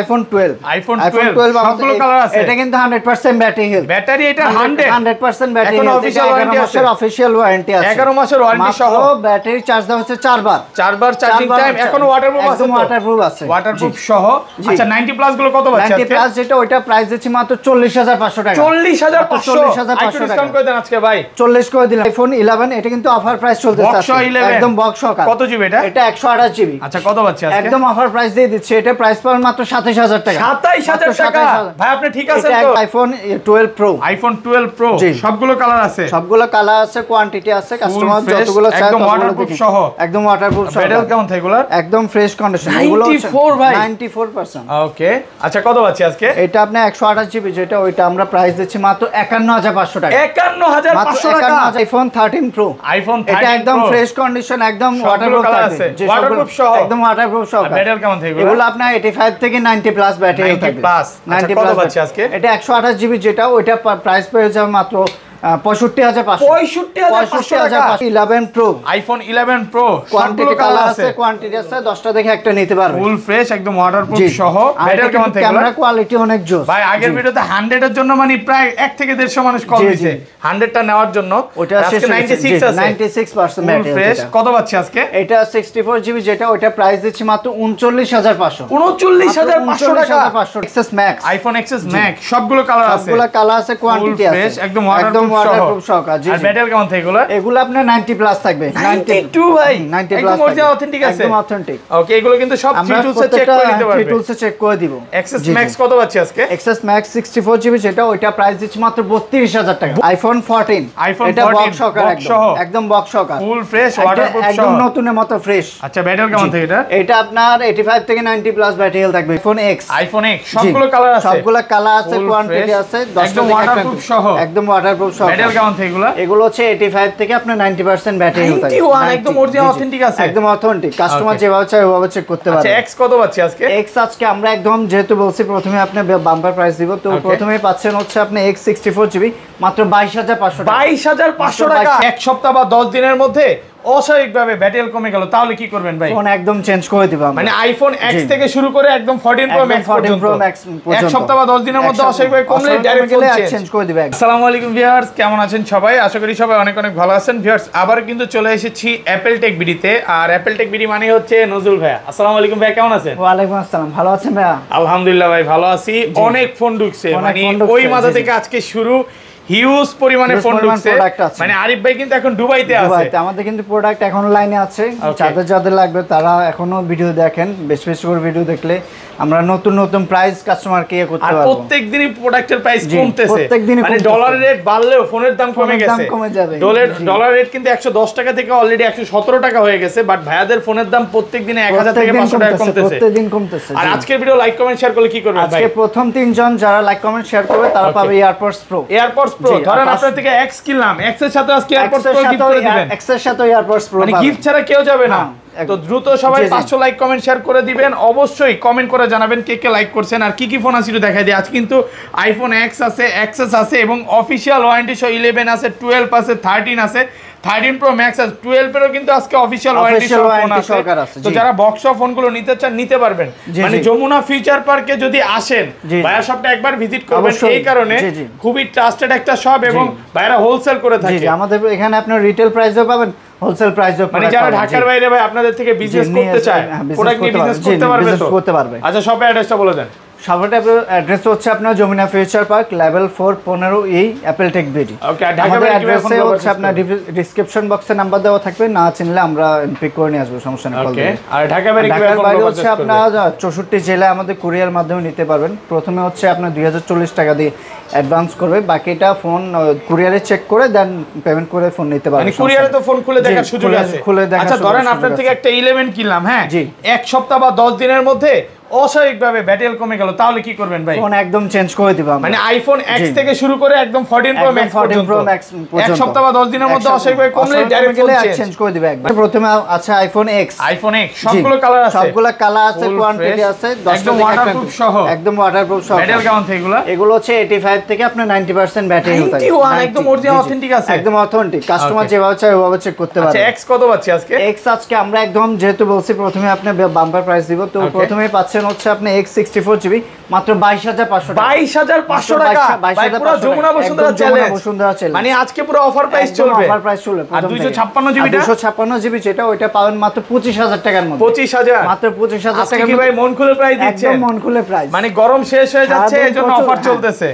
IPhone 12 সবগুলো colour আছে। এটা কিন্তু 100% ব্যাটারি হেলথ। ব্যাটারি এটা 100% ব্যাটারি হেলথ। এখন অফিশিয়াল ওয়ারেন্টি আছে। অফিশিয়াল ওয়ারেন্টি আছে 11 মাসের ওয়ারেন্টি সহ। ব্যাটারি চার্জ দেওয়া হচ্ছে 4 বার চার্জিং টাইম। এখন ওয়াটারপ্রুফ আছে তো? একদম ওয়াটারপ্রুফ আছে। ওয়াটারপ্রুফ সহ। আচ্ছা 90 প্লাস গুলো কত পাচ্ছেন আজকে? 90 প্লাস যেটা ওইটা প্রাইস দিচ্ছি মাত্র 40500 টাকা। 40500 টাকা ডিসকাউন্ট করে দেন আজকে ভাই। 40 করে দিলাম। আইফোন 11 এটা কিন্তু অফার প্রাইস চলতেছে আজকে। একদম বক্স সহকারে। কত জিবি এটা? এটা 128 জিবি। আচ্ছা কত পাচ্ছেন আজকে? একদম অফার প্রাইস দিয়ে দিচ্ছি। এটা প্রাইস পাবেন মাত্র 27000 টাকা। 27000 টাকা। ভাই আপনি ঠিক আছেন তো? IPhone 12 pro. আইফোন 12 প্রো সবগুলো কালার আছে। সবগুলো কালার আছে, কোয়ান্টিটি আছে, কাস্টমার যতগুলো চায় একদম ওয়াটারপ্রুফ সহ। একদম ওয়াটারপ্রুফ সহ। ব্যাটারি কেমন থাকে এগুলা? একদম ফ্রেশ কন্ডিশন। এগুলো 94 ভাই। 94%। ওকে আচ্ছা কত পাচ্ছি আজকে? এটা আপনি 128 জিবি যেটা ওইটা আমরা প্রাইস দিচ্ছি মাত্র 51500 টাকা। 51500 টাকা। IPhone 13 pro. আইফোন 13 এটা একদম ফ্রেশ কন্ডিশন, একদম ওয়াটারপ্রুফ আছে। ওয়াটারপ্রুফ সহ। একদম ওয়াটারপ্রুফ সহ। ব্যাটারি কেমন থাকে এগুলো আপনার 85 থেকে 90 প্লাস ব্যাটারি থাকে। 90 কত পাচ্ছি আজকে? এটা 128 জিবি যেটা ওইটা প্রাইস পেয়ে যাবে মাত্র 65500 টাকা। 11 pro. IPhone 11 pro quantity colour আছে, কোয়ান্টিটি আছে, 10টা দেখে একটা নিতে পারবে। ফুল ফ্রেশ একদম ওয়াটারপ্রুফ সহ। ব্যাটারি কেমন থাকে? ক্যামেরা কোয়ালিটি অনেক জোস ভাই। আগের ভিডিওতে 100 এর জন্য মানে প্রায় 1 থেকে 150 মানুষ কল দিয়েছে 100 টা নেওয়ার জন্য। ওটা আজকে 96 আছে। 96% ব্যাটারি ফ্রেশ। কত পাচ্ছি আজকে? এটা 64 জিবি যেটা ওইটা প্রাইস দিচ্ছি মাত্র 39500। 39500 টাকা। XS max. IPhone XS max সবগুলো কালার আছে। সবগুলো কালার আছে, কোয়ান্টিটি আছে। একদম ওয়াটারপ্রুফ সহ। আর ব্যাটারি কেমন থাকে এগুলো? এগুলো আপনার 90 প্লাস থাকবে। 92 ভাই। 90 প্লাস একদম অরিজিনাল অথেন্টিক আছে। একদম অথেন্টিক। ওকে এগুলো কিন্তু সব থ্রি টুলসে চেক করে নিতে পারবে। থ্রি টুলসে চেক করে দিব। এক্সএস ম্যাক্স কত পাচ্ছি আজকে? এক্সএস ম্যাক্স 64 জিবি যেটা ওইটা প্রাইস দিচ্ছি মাত্র 32000 টাকা। আইফোন 14। এটা বক্স সহকারে একদম বক্স সহকারে। ফুল ফ্রেশ ওয়াটারপ্রুফ সহ। একদম নতুনের মতো ফ্রেশ। আচ্ছা ব্যাটারি কেমন থাকে এটা? এটা আপনার 85 থেকে 90 প্লাস ব্যাটারি হেলথ থাকবে। আইফোন X সবগুলো কালার আছে। সবগুলো কালার আছে, কোয়ান্টিটি আছে, 10টা ওয়াটারপ্রুফ সহ। একদম ওয়াটারপ্রুফ সহ। ব্যাটারি কেমন থাকে এগুলো? এগুলো হচ্ছে 85 থেকে আপনার 90% ব্যাটারি হেলথ থাকবে। 91 একদম অরিজিনাল অথেন্টিক আছে। একদম অথেন্টিক। কাস্টমার যেভাবে চায় ওভাবে চেক করতে পারবে। আচ্ছা X কত পাচ্ছি আজকে? X আজকে আমরা একদম যেহেতু বলছি প্রথমে আপনি বাম্পার প্রাইস দিব, তো প্রথমেই পাচ্ছেন হচ্ছে আপনি X 64 জিবি মাত্র 22500 টাকা। 22500 টাকা। এক সপ্তাহ বা 10 দিনের মধ্যে অস্বাভাবিকভাবে ব্যাটারি কমে গেল তাহলে কি করবেন ভাই? ফোন একদম চেঞ্জ করে দিব আমরা। মানে আইফোন X থেকে শুরু করে একদম 14 Pro Max পর্যন্ত এক সপ্তাহ বা 10 দিনের মধ্যে অস্বাভাবিকভাবে কমলে ডাইরেক্ট ফোন চেঞ্জ করে দিবে। আসসালামু আলাইকুম ভিউয়ার্স, কেমন আছেন সবাই? আশা করি সবাই অনেক অনেক ভালো আছেন। ভিউয়ার্স আবার কিন্তু চলে এসেছি অ্যাপল টেক বিডিতে। আর অ্যাপল টেক বিডি মানে হচ্ছে নজরুল ভাই। আসসালামু আলাইকুম ভাই, কেমন আছেন? ওয়া আলাইকুম আসসালাম, ভালো আছেন ভাই? আলহামদুলিল্লাহ ভাই ভালো আছি। অনেক ফোন ঢুকছে, মানে ওই মাথা থেকে আজকে শুরু হিউজ পরিমাণে ফোন ঢুকছে। মানে আরিফ ভাই কিন্তু এখন দুবাইতে আছে। আমাদের কিন্তু প্রোডাক্ট এখন লাইনে আছে। যাদের লাগবে তারা এখনো ভিডিও দেখেন, বেশ বেশ করে ভিডিও দেখলে আমরা নতুন নতুন প্রাইস কাস্টমারকে করতে পারবো। আর প্রত্যেকদিনই প্রোডাক্টের প্রাইস কমতেছে। মানে ডলারের রেট বাড়লেও ফোনের দাম কমে গেছে। ডলার রেট কিন্তু 110 টাকা থেকে অলরেডি 117 টাকা হয়ে গেছে। বাট ভাইয়াদের ফোনের দাম প্রত্যেকদিনে 1000 থেকে 500 টাকা কমতেছে। প্রত্যেকদিন কমতেছে। আর আজকের ভিডিও লাইক কমেন্ট শেয়ার করলে কি করবেন ভাই? আজকে প্রথম 3 জন যারা লাইক কমেন্ট শেয়ার করবে তারা পাবে এয়ারপডস প্রো। এয়ারপডস প্রো ধরেন আপনার থেকে X কিনলাম, X এর সাথে আজকে এয়ারপডস প্রো গিফট করে দিবেন। X এর সাথে এয়ারপডস প্রো মানে গিফট ছাড়া কেউ যাবে না। তো দ্রুত সবাই 500 লাইক কমেন্ট শেয়ার করে দিবেন। অবশ্যই কমেন্ট করে জানাবেন কে কে লাইক করছেন আর কি কি ফোন আছে একটু দেখাই দিই। আজ কিন্তু আইফোন X আছে, XS আছে এবং অফিশিয়াল ওয়ারেন্টি সহ 11 আছে, 12 আছে, 13 আছে, 13 Pro Max আছে, 12 এরও কিন্তু আজকে অফিশিয়াল ওয়ারেন্টি সহ ফোন আছে। তো যারা বক্স অফ ফোনগুলো নিতে চান নিতে পারবেন। মানে যমুনা ফিউচার পার্কে যদি আসেন ভাইয়া শপটা একবার ভিজিট করবেন। এই কারণে খুবই ট্রাস্টেড একটা শপ এবং ভাইরা হোলসেল করে থাকে। আমাদের এখানে আপনার রিটেল প্রাইসও পাবেন, হোলসেল প্রাইসও পাবেন। মানে যারা ঢাকার বাইরে ভাই আপনাদের থেকে বিজনেস করতে চায়, প্রোডাক্ট নিয়ে বিজনেস করতে পারবে। আচ্ছা শপের অ্যাড্রেসটা বলে দেন। শপের অ্যাড্রেস হচ্ছে আপনার Jamuna Future Park level 4 15 Apple Tech BD. Okay, আর ঢাকা বাইরে অ্যাড্রেসে হচ্ছে আপনার ডেসক্রিপশন বক্সে নাম্বার দেওয়া থাকবে, না চিনলে আমরা পিক করে নিয়ে আসবো, সমস্যা নেই। ওকে, আর ঢাকা বাইরে হচ্ছে আপনার 64 জেলায় আমাদের কুরিয়ার মাধ্যমে নিতে পারবেন। প্রথমে হচ্ছে আপনার 2040 টাকা দিয়ে অ্যাডভান্স করবে, বাকিটা ফোন কুরিয়ারে চেক করে দেন পেমেন্ট করে ফোন নিতে পারবেন। মানে কুরিয়ারে তো ফোন খুলে দেখার সুযোগ আছে। আচ্ছা ধরেন আপনার থেকে একটা 11 কিনলাম, হ্যাঁ এক সপ্তাহ বা 10 দিনের মধ্যে অস্বাভাবিকভাবে ব্যাটারি কমে গেল তাহলে কি করবেন ভাই? ফোন একদম চেঞ্জ করে দিব আমরা। মানে আইফোন X থেকে শুরু করে একদম 14 Pro Max পর্যন্ত এক সপ্তাহ বা 10 দিনের মধ্যে অস্বাভাবিকভাবে কমলে ডাইরেক্ট ফোন চেঞ্জ করে দিবে একবার। প্রথমে আছে আইফোন X সবগুলো কালার আছে, সবগুলো কালার আছে, কোয়ান্টিটি আছে, 10টা ওয়াটারপ্রুফ সহ। একদম ওয়াটারপ্রুফ সহ। ব্যাটারি কেমন থাকে এগুলো? এগুলো হচ্ছে 85 থেকে আপনার 90% ব্যাটারি হেলথ থাকে। 91 একদম অরিজিনাল অথেন্টিক আছে। একদম অথেন্টিক। কাস্টমার যেভাবে চায় ওভাবে চেক করতে পারবে। আচ্ছা X কত পাচ্ছি আজকে? X আজকে আমরা একদম যেহেতু বলছি প্রথমে আপনি বাম্পার প্রাইস দিব, তো প্রথমেই পাচ্ছেন পাচ্ছেন হচ্ছে আপনি X64GB মাত্র 22500 টাকা। 22500 টাকা ভাই, পুরো যমুনা বসুন্ধরা চ্যালেঞ্জ, মানে আজকে পুরো অফার প্রাইস চলবে, অফার প্রাইস চলবে। আর 256GB টা 256GB যেটা ওইটা পাবেন মাত্র 25000 টাকার মধ্যে। 25000 মাত্র 25000 আজকে টাকা কি ভাই মন খুলে প্রাইস দিচ্ছেন? একদম মন খুলে প্রাইস, মানে গরম শেষ হয়ে যাচ্ছে এজন্য অফার চলতেছে,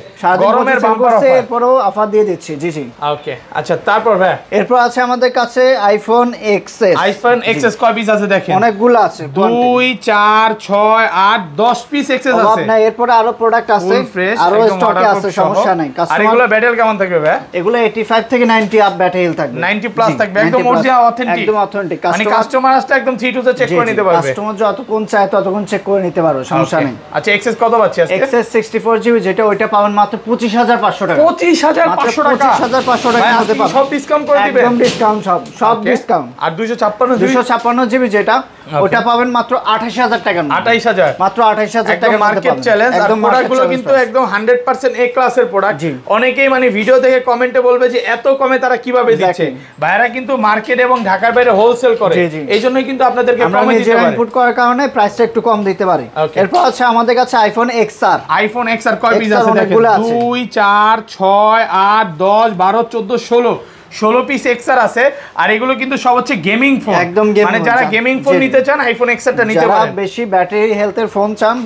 গরমের বাম্পার অফার, এরপরও অফার দিয়ে দিচ্ছি। জি জি ওকে আচ্ছা তারপর ভাই এরপর আছে আমাদের কাছে আইফোন XS। আইফোন XS কয় পিস আছে দেখেন? অনেকগুলো আছে, 2 4 6 8 10 পিস XS আছে। না এরপর আরো প্রোডাক্ট আছে, আরো স্টকে আছে, সমস্যা নাই। আর এগুলো ব্যাটারি কেমন থাকবে ভাই? এগুলো 85 থেকে 90 আপ ব্যাটারি হেলথ থাকবে, 90 প্লাস থাকবে, একদম অরিজিনাল অথেন্টিক, একদম অথেন্টিক। মানে কাস্টমার আসলে একদম 3 টু চেক করে নিতে পারবে, কাস্টমার যতক্ষণ চায় ততক্ষণ চেক করে নিতে পারো, সমস্যা নেই। আচ্ছা XS কত পাচ্ছি আজকে? XS 64GB যেটা ওইটা পাবেন মাত্র 25500 টাকা। 25500 টাকা, 25500 টাকার মধ্যে পাবেন, সব ডিসকাউন্ট করে দিবেন, একদম ডিসকাউন্ট, সব ডিসকাউন্ট। আর 256GB যেটা ওটা পাবেন মাত্র 28000 টাকার মধ্যে। 28000 মাত্র 28000 টাকার মধ্যে মার্কেট চ্যালেঞ্জ। আর প্রোডাক্টগুলো কিন্তু একদম 100% এ ক্লাসের প্রোডাক্ট। অনেকেই মানে ভিডিও দেখে কমেন্টে বলবে যে এত কমে তারা কিভাবে দিচ্ছে, ভাইরা কিন্তু মার্কেট এবং ঢাকার বাইরে হোলসেল করে, এইজন্যই কিন্তু আপনাদেরকে কমে দিতে পারে, ইনপুট করার কারণে প্রাইসটা একটু কম দিতে পারি। এরপর আছে আমাদের কাছে আইফোন XR। আইফোন XR কয় পিস আছে দেখেন? 2 4 6 8 10 12 14 16 পিস XR আছে। আর এগুলো কিন্তু সব হচ্ছে গেমিং ফোন, একদম মানে যারা গেমিং ফোন নিতে চান আইফোন XR টা নিতে পারেন, যারা বেশি ব্যাটারি হেলথের ফোন চান,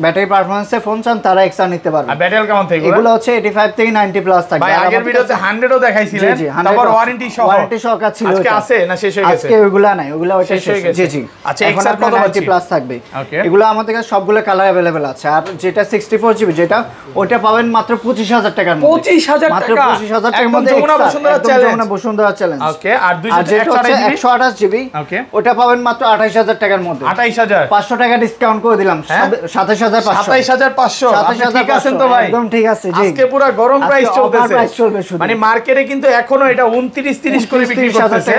ব্যাটারি পারফরম্যান্সের ফোন চান, তারা XR নিতে পারবেন। আর ব্যাটারি কেমন থাকবে? এগুলো হচ্ছে 85 থেকে 90 প্লাস থাকবে। ভাই আগের ভিডিওতে 100 ও দেখাইছিলেন, তারপর ওয়ারেন্টি সহ ছিল। আজকে আছে না শেষ হয়ে গেছে? আজকে ওগুলা নাই, ওগুলা ওইটা শেষ হয়ে গেছে। জি জি আচ্ছা XR কত 90 প্লাস থাকবে। এগুলো আমাদের কাছে সবগুলো কালার अवेलेबल আছে। আর যেটা 64GB যেটা ওটা পাবেন মাত্র 25000 টাকার মধ্যে। 25000 টাকা, মাত্র 25000 টাকার মধ্যে যমুনা বসুন্ধরা চ্যালেঞ্জ, বসুন্ধরা চ্যালেঞ্জ। ওকে আর 128GB ওকে ওটা পাবেন মাত্র 28000 টাকার মধ্যে। 28000 500 টাকা ডিসকাউন্ট করে দিলাম, 27500। 27500 ঠিক আছেন তো ভাই? একদম ঠিক আছে। জি আজকে পুরো গরম প্রাইস চলতেছে, শুধু মানে মার্কেটে কিন্তু এখনো এটা 29 30 করে বিক্রি করতেছে,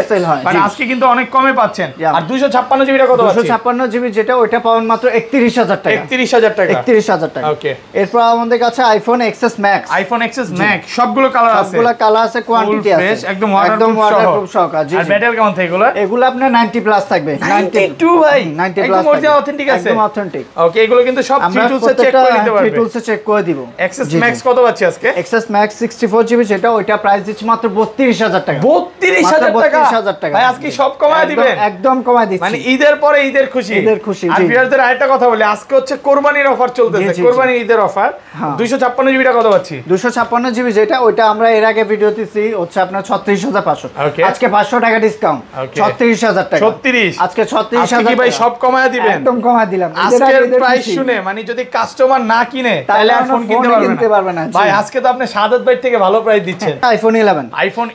মানে আজকে কিন্তু অনেক কমে পাচ্ছেন। আর 256GB টা কত আছে? 256GB যেটা ওটা পাবেন মাত্র 31000 টাকা। 31000 টাকা, 31000 টাকা। ওকে এরপর এরপর আমাদের কাছে iPhone XS Max। IPhone XS Max সবগুলো কালার আছে, সবগুলো কালার আছে, কোয়ান্টিটি আছে, একদম ওয়াটারপ্রুফ সহ। জি আর ব্যাটারি কেমন থাকে এগুলো? এগুলো আপনার 90 প্লাস থাকবে। 92 ভাই 90 প্লাস একদম অরিজিনাল অথেন্টিক আছে, একদম অথেন্টিক। ওকে এগুলো কিন্তু সব 3 টুলসে চেক করে নিতে পারবে, 3 টুলসে চেক করে দিব। XS Max কত পাচ্ছি আজকে? XS Max 64GB যেটা ওইটা প্রাইস দিচ্ছি মাত্র 32000 টাকা। 32000 টাকা 32000 টাকা ভাই, আজকে সব কমায় দিবেন, একদম কমায় দিচ্ছি, মানে ঈদের পরে ঈদের খুশি, ঈদের খুশি। আর ভিউয়ারদের আরেকটা কথা বলি, আজকে হচ্ছে কোরবানির অফার চলতেছে, কোরবানি ঈদের অফার। 256GB টা কত পাচ্ছি? 256GB যেটা ওইটা আমরা এর আগে ভিডিও দিছি হচ্ছে আপনার 36500, আজকে 500 টাকা ডিসকাউন্ট, 36000 টাকা। 36 আজকে 36000 আজকে কি ভাই সব কমায় দিবেন? একদম কমায় দিলাম। আজকের প্রাইস শুনে মানে যদি কাস্টমার না কিনে তাহলে আর ফোন কিনতে পারবে না ভাই। আজকে তো আপনি সাদত ভাই থেকে ভালো প্রাইস দিচ্ছেন। আইফোন 11 আইফোন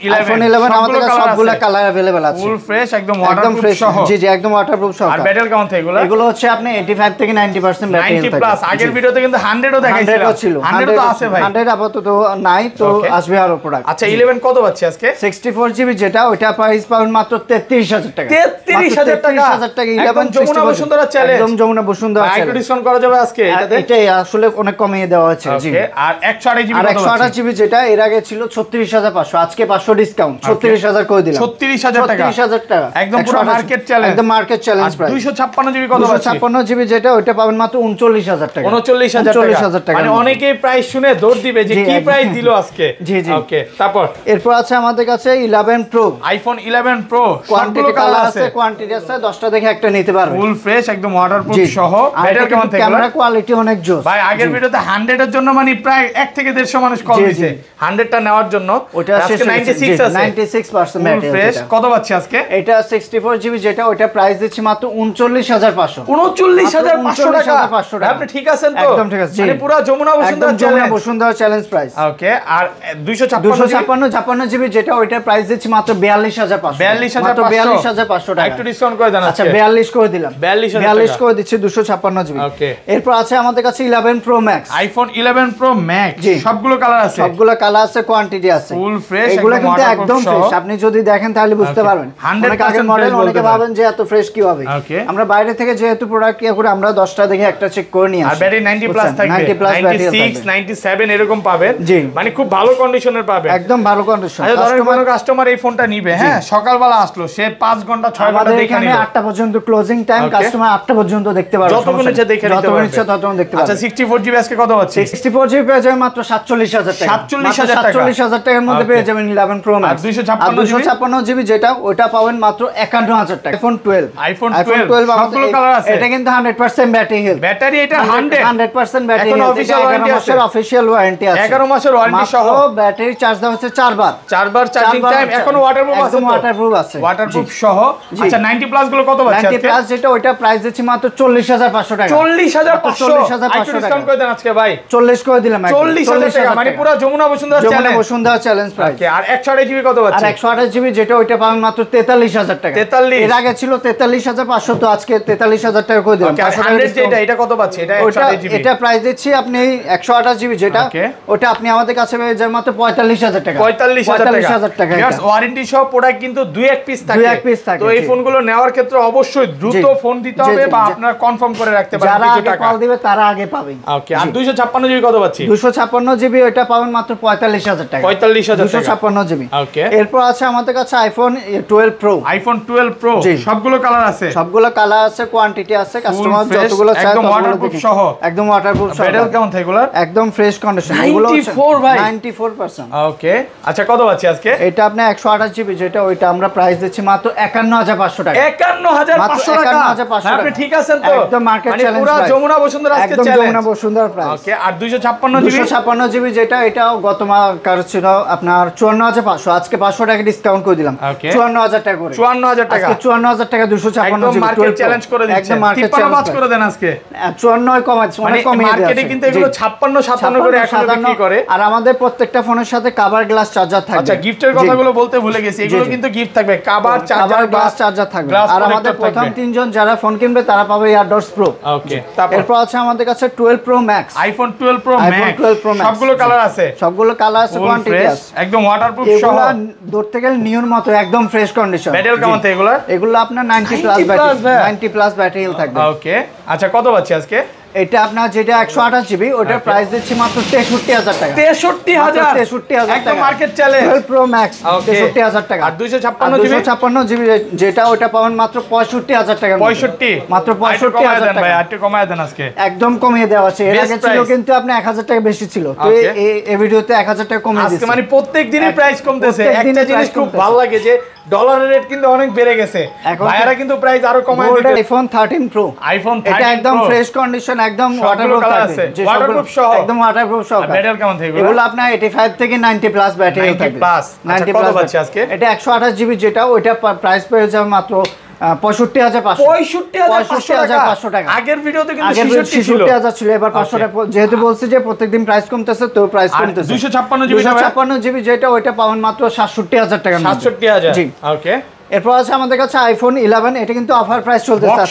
11 আমাদের কাছে সবগুলো কালার अवेलेबल আছে, ফুল ফ্রেশ একদম ওয়াটারপ্রুফ সহ। জি জি একদম ওয়াটারপ্রুফ সহ। আর ব্যাটারি কেমন থাকে এগুলো? এগুলো হচ্ছে আপনি 85 থেকে 90% ব্যাটারি হেলথ 90 প্লাস। আগের ভিডিওতে কিন্তু 100 ও দেখাইছিলাম, 100 তো আছে ভাই, 100 আপাতত নাই, তো আসবে আরো প্রোডাক্ট। আচ্ছা 11 কত পাচ্ছি আজকে? 64GB যেটা ওটা প্রাইস পাবেন মাত্র 33000 টাকা। 33000 টাকা, 33000 টাকা 11 যমুনা বসুন্ধরা চ্যালেঞ্জ, একদম যমুনা বসুন্ধরা চ্যালেঞ্জ। একটু ডিসকাউন্ট করা যাবে আজকে এটাতে? এটাই আসলে অনেক কমিয়ে দেওয়া হয়েছে। জি আর 128GB আর 128GB যেটা এর আগে ছিল 36500, আজকে 500 ডিসকাউন্ট 36000 করে দিলাম। 36000 টাকা, 36000 টাকা একদম পুরো মার্কেট চ্যালেঞ্জ, একদম মার্কেট চ্যালেঞ্জ প্রাইস। 256GB কত পাচ্ছি? 256GB যেটা ওটা পাবেন মাত্র 39000 টাকা। 39000 টাকা, মানে অনেকেই প্রাইস শুনে দৌড় দিবে যে কি প্রাইস দিল আজকে। জি জি ওকে তারপর এরপর আছে আমাদের কাছে 11 Pro, iPhone 11 Pro quantity colour আছে, কোয়ান্টিটি আছে, 10টা দেখে একটা নিতে পারবেন, ফুল ফ্রেশ একদম ওয়াটারপ্রুফ সহ। ব্যাটারি কেমন থাকে? ক্যামেরা কোয়ালিটি অনেক জোস ভাই। আগের ভিডিওতে 100 এর জন্য মানে প্রায় 1 থেকে 150 মানুষ কল দিয়েছে 100 টা নেওয়ার জন্য, ওটা আজকে 96 আছে, 96% ব্যাটারি ফ্রেশ। কত পাচ্ছি আজকে? এটা 64GB যেটা ওটা প্রাইস দিচ্ছি মাত্র 39500। 39500 টাকা। আপনি ঠিক আছেন তো? একদম ঠিক আছে। মানে পুরো Jamuna Bashundhara challenge, Bashundhara challenge price. Okay আর 256GB যেটা ওইটা প্রাইস দিচ্ছি মাত্র 42500। 42500 টাকা, একটু ডিসকাউন্ট করে দেন। আচ্ছা 42 করে দিলাম, 42 করে দিচ্ছি 256GB। ওকে এরপর আছে আমাদের কাছে 11 Pro Max, iPhone 11 Pro Max সবগুলো কালার আছে, সবগুলো কালার আছে, কোয়ান্টিটি আছে, ফুল ফ্রেশ, এগুলো কিন্তু একদম ফ্রেশ। আপনি যদি দেখেন তাহলে বুঝতে পারবেন, অনেক আগের মডেল, অনেকে ভাবেন যে এত ফ্রেশ কি হবে। আমরা বাইরে থেকে যেহেতু প্রোডাক্ট ইয়া করে আমরা 10টা দেখে একটা চেক করে নিয়ে আসি। আর ব্যাটারি 90 প্লাস থাকবে, 96 97 এরকম পাবেন, মানে খুব ভালো কন্ডিশনের পাবেন, একদম ভালো কন্ডিশন। কন্ডিশন। আচ্ছা ধরেন কোনো কাস্টমার এই ফোনটা নিবে, হ্যাঁ সকালবেলা আসলো, সে 5 ঘন্টা 6 ঘন্টা দেখে নিল, 8টা পর্যন্ত ক্লোজিং টাইম, কাস্টমার 8টা পর্যন্ত দেখতে পারবে, যতক্ষণ ইচ্ছা দেখে নিতে পারবে, যতক্ষণ ইচ্ছা ততক্ষণ দেখতে পারবে। আচ্ছা 64GB আজকে কত পাচ্ছি? 64GB পেয়ে যাবেন মাত্র 47,000 টাকা। 47,000 টাকার মধ্যে পেয়ে যাবেন 11 Pro Max। আর 256GB যেটা ওটা পাবেন মাত্র 51,000 টাকা। iPhone 12 সবগুলো কালার আছে। এটা কিন্তু 100% ব্যাটারি হেলথ, ব্যাটারি এটা 100% ব্যাটারি এখন হেলথ। অফিশিয়াল ওয়ারেন্টি আছে, অফিশিয়াল ওয়ারেন্টি আছে 11 মাসের ওয়ারেন্টি সহ। ব্যাটারি চার্জ দেওয়া হচ্ছে 4 বার চার্জিং টাইম, এখন ওয়াটারপ্রুফ আছে, একদম ওয়াটারপ্রুফ আছে, ওয়াটারপ্রুফ সহ। আচ্ছা 90 প্লাস গুলো কত পাচ্ছি 90 আজকে? প্লাস যেটা ওইটা প্রাইস দিচ্ছি মাত্র 40,500 টাকা। 40,500 ডিসকাউন্ট করে দেন আজকে ভাই, 40 করে দিলাম, 40,000 টাকা, মানে পুরো Jamuna Bashundhara challenge. Bashundhara challenge price. Okay, আর 128GB কত আর পাচ্ছি? 128GB যেটা ওইটা পাবেন মাত্র 43,000 টাকা। 43? এর আগে ছিল 43,500, তো আজকে 43,000 টাকা করে দিলাম। ওকে, আর 100 যেটা এটা কত পাচ্ছি? এটা 128GB, এটা প্রাইস দিচ্ছি আপনি 128GB যেটা ওটা আপনি আমাদের কাছে পেয়ে যাবেন মাত্র 45,000 টাকা। 45,000 টাকা। ভিউয়ার্স ওয়ারেন্টি সহ প্রোডাক্ট কিন্তু 2-1 পিস থাকে, 2-1 পিস থাকে, তো এই ফোনগুলো নেওয়ার ক্ষেত্রে অবশ্যই দ্রুত ফোন দিতে হবে বা আপনারা কনফার্ম করে রাখতে পারেন যারা কিছু আগে টাকা। কল দিবে তারা আগে পাবে। ওকে, আর 256GB কত পাচ্ছি? 256GB ওটা পাবেন মাত্র 45,000 টাকা। 45,000 টাকা 256GB। ওকে, এরপর আছে আমাদের কাছে iPhone 12 Pro। iPhone 12 Pro সবগুলো কালার আছে, সবগুলো কালার আছে, কোয়ান্টিটি আছে, কাস্টমার যতগুলো চায় একদম ওয়াটারপ্রুফ সহ, একদম ওয়াটারপ্রুফ সহ। ব্যাটারি কেমন থাকে এগুলা? একদম ফ্রেশ কন্ডিশন, এগুলো 94 ভাই, 94%। ওকে, আচ্ছা কত পাচ্ছি আজকে? এটা আপনি 128GB যেটা ওইটা আমরা প্রাইস দিচ্ছি মাত্র 51,500 টাকা। 51,500 টাকা। 51,500 আপনি ঠিক আছেন তো? একদম মার্কেট মানে চ্যালেঞ্জ পুরো প্রাইস, যমুনা বসুন্ধরা আজকে একদম challenge. Jamuna Bashundhara price. Okay, আর 256GB? 256GB যেটা এটাও গত মাস ছিল আপনার 54,500, আজকে 500 টাকা ডিসকাউন্ট করে দিলাম, 54,000 টাকা করে। 54,000 টাকা, আজকে 54,000 টাকা 256GB। একদম মার্কেট চ্যালেঞ্জ করে দিচ্ছেন, একদম মার্কেট 53 করে দেন আজকে। 54 কমাচ্ছে, মানে অনেক কমিয়ে দেওয়া মার্কেটে কিন্তু এগুলো 56 করে এখনো বিক্রি করে। আর আমাদের প্রত্যেকটা ফোনের সাথে কভার গ্লাস চার্জার থাকবে। আচ্ছা গিফটের কথাগুলো বলতে ভুলে গেছি, এগুলো কিন্তু গিফট থাকবে, কভার চার্জার, গ্লাস চার্জার থাকবে। আর আমাদের প্রথম 3 জন যারা ফোন কিনবে তারা পাবে ইয়ারডস প্রো। ওকে, এরপর আছে আমাদের কাছে 12 Pro Max, iPhone 12 Pro Max, সবগুলো কালার আছে, সবগুলো কালার আছে, কোয়ান্টিটি আছে, একদম ওয়াটারপ্রুফ সহ। এগুলো ধরতে গেলে নিউর মতো একদম ফ্রেশ কন্ডিশন। ব্যাটারি কেমন থাকে এগুলো? এগুলো আপনার 90 প্লাস ব্যাটারি, 90 প্লাস ব্যাটারি থাকবে। ওকে, আচ্ছা কত পাচ্ছি আজকে? এটা আপনার যেটা 128GB ওটার প্রাইস দিচ্ছি মাত্র 63,000 টাকা। 63,000 একদম মার্কেট চ্যালেঞ্জ। 12 Pro Max 63,000 টাকা। আর 256GB যেটা ওটা পাবেন মাত্র 65,000 টাকা। 65 মাত্র 65,000 টাকা। ভাই আরেকটু কমায় দেন আজকে। একদম কমিয়ে দেওয়া আছে, এর আগে ছিল কিন্তু আপনি 1,000 টাকা বেশি ছিল, তো এই ভিডিওতে 1,000 টাকা কমিয়ে দিয়েছি। আজকে মানে প্রত্যেক দিনই প্রাইস কমতেছে। একটা জিনিস খুব ভালো লাগে যে ডলারের রেট কিন্তু অনেক বেড়ে গেছে, ভাইয়ারা কিন্তু প্রাইস আরো কমায় দিতে। iPhone 13 Pro, iPhone 13 এটা একদম ফ্রেশ কন্ডিশন, একদম ওয়াটারপ্রুফ আছে, ওয়াটারপ্রুফ সহ, একদম ওয়াটারপ্রুফ সহ। ব্যাটারি কেমন থাকে এগুলো আপনার 85 থেকে 90 প্লাস ব্যাটারি থাকবে। 90 প্লাস পাচ্ছি আজকে। এটা 128GB যেটা ওইটা প্রাইস পেয়ে যাবে মাত্র 65,500 টাকা। আগের ভিডিওতে কিন্তু 66,000 ছিল, এবার 500 টাকা, যেহেতু বলছি যে প্রত্যেকদিন প্রাইস কমতেছে তো প্রাইস কমতেছে। 256GB যেটা ওইটা পাবেন মাত্র 67,000 টাকা। 67,000, জি ওকে। এরপর আছে আমাদের কাছে iPhone 11, এটা কিন্তু অফার প্রাইস চলতেছে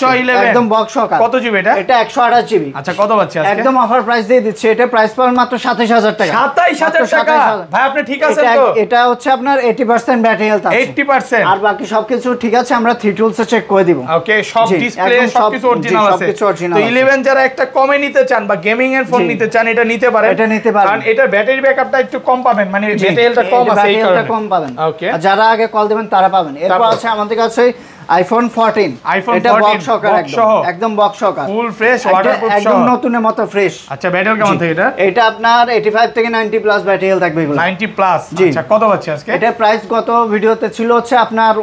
একদম বক্স সহ। কত জিবি এটা? এটা 128GB। আচ্ছা কত পাচ্ছি আজকে? একদম অফার প্রাইস দিয়ে দিচ্ছি, এটা প্রাইস পাবেন মাত্র 27,000 টাকা। 27,000 টাকা ভাই, আপনি ঠিক আছেন তো? এটা হচ্ছে আপনার 80% ব্যাটারি হেলথ আছে, 80%, আর বাকি সবকিছু ঠিক আছে, আমরা 3 টুলসে চেক করে দিব। ওকে, সব ডিসপ্লে সবকিছু অরিজিনাল আছে। তো 11 যারা একটা কমে নিতে চান বা গেমিং এর ফোন নিতে চান, এটা নিতে পারেন, কারণ এটা ব্যাটারি ব্যাকআপটা একটু কম পাবেন, মানে ব্যাটারি হেলথটা কম আছে, এই কারণে কম পাবেন। ওকে, যারা আগে কল দিবেন তারা পাবেন। এরপর আছে আমাদের কাছে iPhone 14, এটা বক্স সহকারে, একদম বক্স সহকারে, ফুল ফ্রেশ ওয়াটারপ্রুফ সহ, একদম নতুনের মতো ফ্রেশ। আচ্ছা ব্যাটারি কেমন থাকে এটা? এটা আপনার 85 থেকে 90 প্লাস ব্যাটারি হেলথ থাকবে এগুলো। 90 প্লাস, আচ্ছা কত পাচ্ছি আজকে? এটা প্রাইস গত ভিডিওতে ছিল হচ্ছে আপনার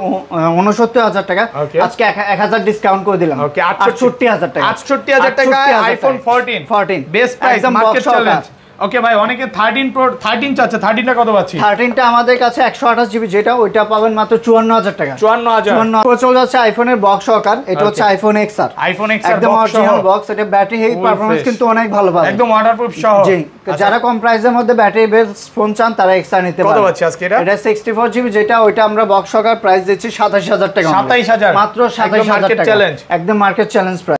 69,000 টাকা, আজকে 1,000 ডিসকাউন্ট করে দিলাম। ওকে, 68,000 টাকা। 68,000 টাকা iPhone 14 best price, market challenge. Okay ভাই, অনেকে 13 Pro 13 চাচ্ছে, 13টা কত পাচ্ছি? 13টা আমাদের কাছে 128GB যেটা ওইটা পাবেন মাত্র 54,000 টাকা। 54,000 চলে যাচ্ছে আইফোনের বক্স সহকার, এটা হচ্ছে iPhone XR, একদম অরিজিনাল বক্স। এটা ব্যাটারি হেলথ পারফরম্যান্স কিন্তু অনেক ভালো পাবে, একদম ওয়াটারপ্রুফ সহ। জি, যারা কম প্রাইসের মধ্যে ব্যাটারি বেস ফোন চান তারা XR নিতে পারেন। কত পাচ্ছি আজকে এটা? এটা 64GB যেটা ওইটা আমরা বক্স সহকার প্রাইস দিচ্ছি 27,000 টাকা। 27,000 মাত্র 27,000 টাকা, একদম মার্কেট চ্যালেঞ্জ প্রাইস।